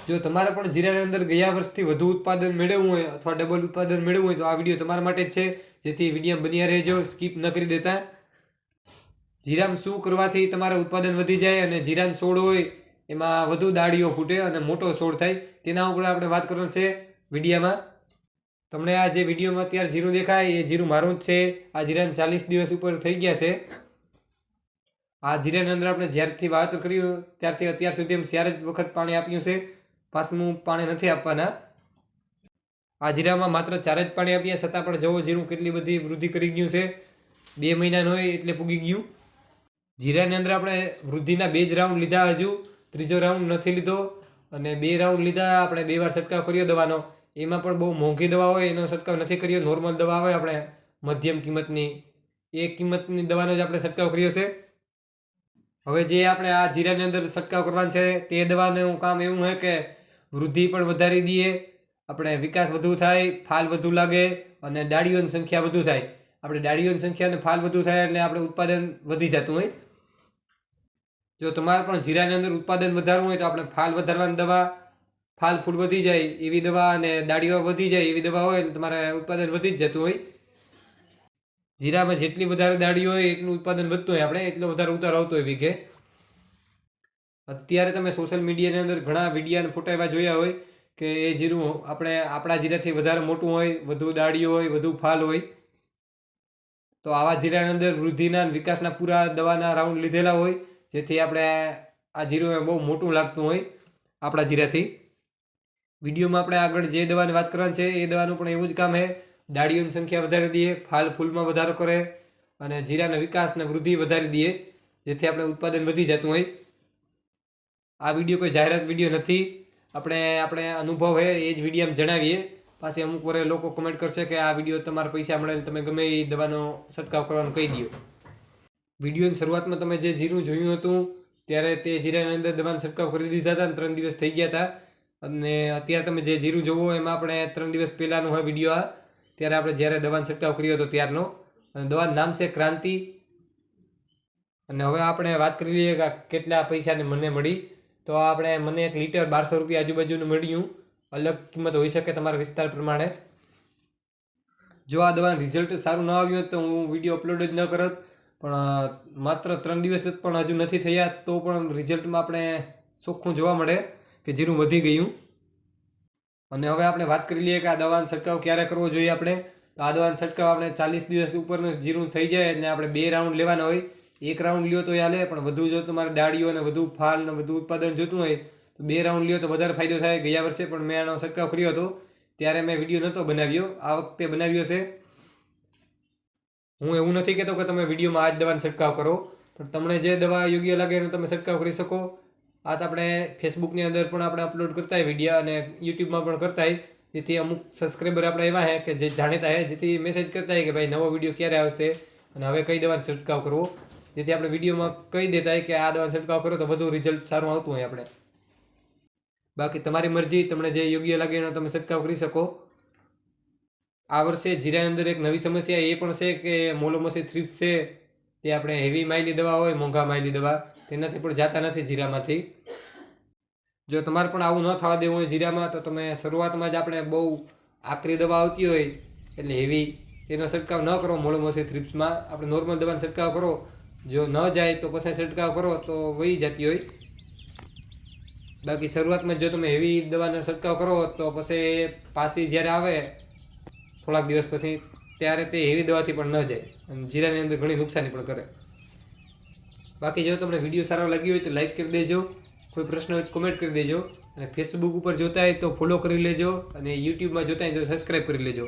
જો તમારે પણ જીરાની અંદર ગયા વર્ષથી વધુ ઉત્પાદન મેળવવું હોય અથવા ડબલ ઉત્પાદન મેળવવું હોય તો આ વિડીયો તમારા માટે જ છે, જેથી વિડીયો બન્યા રહેજો, સ્કીપ ન કરી દેતા. જીરામાં શું કરવાથી તમારે ઉત્પાદન વધી જાય અને જીરાનો છોડ હોય એમાં વધુ દાળીઓ ફૂટે અને મોટો છોડ થાય, તેના ઉપર આપણે વાત કરવાની છે વિડીયામાં. તમને આ જે વિડીયોમાં અત્યારે જીરું દેખાય એ જીરું મારું જ છે. આ જીરાને 40 દિવસ ઉપર થઈ ગયા છે. આ જીરાની અંદર આપણે જ્યારથી વાવેતર કર્યું ત્યારથી અત્યાર સુધી એમ 4 જ વખત પાણી આપ્યું છે, પાછું પાણી નથી આપવાના. આ જીરામાં માત્ર 4 જ પાણી આપ્યા છતાં પણ જવો જીરું કેટલી બધી વૃદ્ધિ કરી ગયું છે. 2 મહિનાનું હોય એટલે પૂગી ગયું. જીરાની અંદર આપણે વૃદ્ધિના 2 જ રાઉન્ડ લીધા, હજુ ત્રીજો રાઉન્ડ નથી લીધો. અને 2 રાઉન્ડ લીધા, આપણે 2 વાર છંટકાવ કર્યો દવાનો. એમાં પણ બહુ મોંઘી દવા હોય એનો છંટકાવ નથી કર્યો. નોર્મલ દવા હોય આપણે મધ્યમ કિંમતની, એ કિંમતની દવાનો જ આપણે છંટકાવ કર્યો છે. હવે જે આપણે આ જીરાની અંદર છંટકાવ કરવાનો છે તે દવાનું કામ એવું છે કે વૃદ્ધિ પણ વધારી દઈએ, આપણે વિકાસ વધુ થાય, ફાલ વધુ લાગે અને ડાળીઓની સંખ્યા વધુ થાય. આપણે ડાળીઓની સંખ્યા અને ફાલ વધુ થાય એટલે આપણે ઉત્પાદન વધી જતું હોય. જો તમારે પણ જીરાની અંદર ઉત્પાદન વધારવું હોય તો આપણે ફાલ વધારવાની દવા, ફાલ ફૂલ વધી જાય એવી દવા અને દાળીઓ વધી જાય એવી દવા હોય એટલે તમારે ઉત્પાદન વધી જ જતું હોય. જીરામાં જેટલી વધારે દાળીઓ હોય એટલું ઉત્પાદન વધતું હોય, આપણે એટલો વધારે ઉતાર આવતો હોય વીઘે. અત્યારે તમે સોશિયલ મીડિયાની અંદર ઘણા વિડીયા અને ફોટા એવા જોયા હોય કે એ જીરું આપણા જીરાથી વધારે મોટું હોય, વધુ દાળીઓ હોય, વધુ ફાલ હોય. તો આવા જીરાની અંદર વૃદ્ધિના વિકાસના પૂરા દવાના રાઉન્ડ લીધેલા હોય, જેથી આપણે આ જીરું બહુ મોટું લાગતું હોય આપણા જીરાથી. વિડીયોમાં આપણે આગળ જે દવાની વાત કરવાની છે એ દવાનું પણ એવું જ કામ છે. ડાળીઓની સંખ્યા વધારી દઈએ, ફાલ ફૂલમાં વધારો કરે અને જીરાના વિકાસને વૃદ્ધિ વધારી દઈએ, જેથી આપણે ઉત્પાદન વધી જતું હોય. આ વિડીયો કોઈ જાહેરાત વિડીયો નથી, આપણે અનુભવ છે એ જ વિડીયોમાં જણાવીએ. પાછી અમુક વાર લોકો કમેન્ટ કરશે કે આ વિડીયો તમારા પૈસા મળે તમે ગમે એ દવાનો છંટકાવ કરવાનું કહી દો. વિડીયોની શરૂઆતમાં તમે જે જીરું જોયું હતું ત્યારે તે જીરાની અંદર દવાનો છંટકાવ કરી દીધા હતા અને 3 દિવસ થઈ ગયા હતા. અને અત્યારે તમે જે જીરું જોવો એમાં આપણે 3 દિવસ પહેલાંનો હોય વિડીયો આ, ત્યારે આપણે જ્યારે દવાનો છંટકાવ કર્યો હતો ત્યારનો. અને દવાનું નામ છે ક્રાંતિ. અને હવે આપણે વાત કરી લઈએ કે કેટલા પૈસાને મને મળી. તો મને 1 લીટર 1200 રૂપિયા આજુબાજુનું મળ્યું. અલગ કિંમત હોઈ શકે તમારા વિસ્તાર પ્રમાણે. જો આ દવાનું રિઝલ્ટ સારું ન આવ્યું તો હું વિડીયો અપલોડ જ ન કરત, પણ માત્ર 3 દિવસ પણ હજુ નથી થયા તો પણ રિઝલ્ટમાં આપણે ચોખ્ખું જોવા મળે કે જીરું વધી ગયું. અને હવે આપણે વાત કરી લઈએ કે આ દવાનો છંટકાવ ક્યારે કરવો જોઈએ આપણે. તો આ દવાનો છંટકાવ આપણે 40 દિવસ ઉપરનું જીરું થઈ જાય એટલે આપણે 2 રાઉન્ડ લેવાના હોય. 1 રાઉન્ડ લ્યો તો હાલે, પણ વધુ જો તમારે ડાળીઓ અને વધુ ફાલ અને વધુ ઉત્પાદન જોતું હોય તો 2 રાઉન્ડ લ્યો તો વધારે ફાયદો થાય. ગયા વર્ષે પણ મેં આનો છંટકાવ કર્યો હતો ત્યારે મેં વિડીયો નહોતો બનાવ્યો, આ વખતે બનાવ્યો છે. હું એવું નથી કહેતો કે તમે વિડીયોમાં આ જ દવાનો છંટકાવ કરો, પણ તમને જે દવા યોગ્ય લાગે એનો તમે છંટકાવ કરી શકો. આ તો આપણે ફેસબુકની અંદર પણ આપણે અપલોડ કરતા હોય વિડીયો અને યુટ્યુબમાં પણ કરતા હોય, જેથી અમુક સબસ્ક્રાઈબર આપણે એવા છે કે જે જાણીતા છે, જેથી મેસેજ કરતા હોય કે ભાઈ નવો વિડીયો ક્યારે આવશે અને હવે કઈ દવાનો છંટકાવ કરવો, જેથી આપણે વિડીયોમાં કહી દેતા હોય કે આ દવાનો છંટકાવ કરો તો વધુ રિઝલ્ટ સારું આવતું હોય આપણે. બાકી તમારી મરજી, તમને જે યોગ્ય લાગે એનો તમે છંટકાવ કરી શકો. આ વર્ષે જીરાની અંદર એક નવી સમસ્યા એ પણ છે કે મોલોમસી થ્રિપ્સ છે તે આપણે હેવી માઇલી દવા હોય, મોંઘા માઇલી દવા, તેનાથી પણ જાતા નથી જીરામાંથી. જો તમારે પણ આવું ન થવા દેવું હોય જીરામાં તો તમે શરૂઆતમાં જ આપણે બહુ આકરી દવા આવતી હોય એટલે હેવી તેનો છંટકાવ ન કરો. મોલોમસી થ્રિપ્સમાં આપણે નોર્મલ દવાનો છંટકાવ કરો, જો ન જાય તો પછી છંટકાવ કરો તો વહી જતી હોય. બાકી શરૂઆતમાં જો તમે હેવી દવાનો છંટકાવ કરો તો પછી પાછી જ્યારે આવે થોડાક દિવસ પછી ત્યારે તે હેવી દવાથી પણ ન જાય અને જીરાની અંદર ઘણી નુકસાની પણ કરે. બાકી જો તમને વિડીયો સારો લાગ્યો હોય તો લાઈક કરી દેજો, કોઈ પ્રશ્ન હોય તો કોમેન્ટ કરી દેજો, અને ફેસબુક ઉપર જોતા હોય તો ફોલો કરી લેજો, અને યુટ્યુબમાં જોતા હોય તો સબસ્ક્રાઈબ કરી લેજો.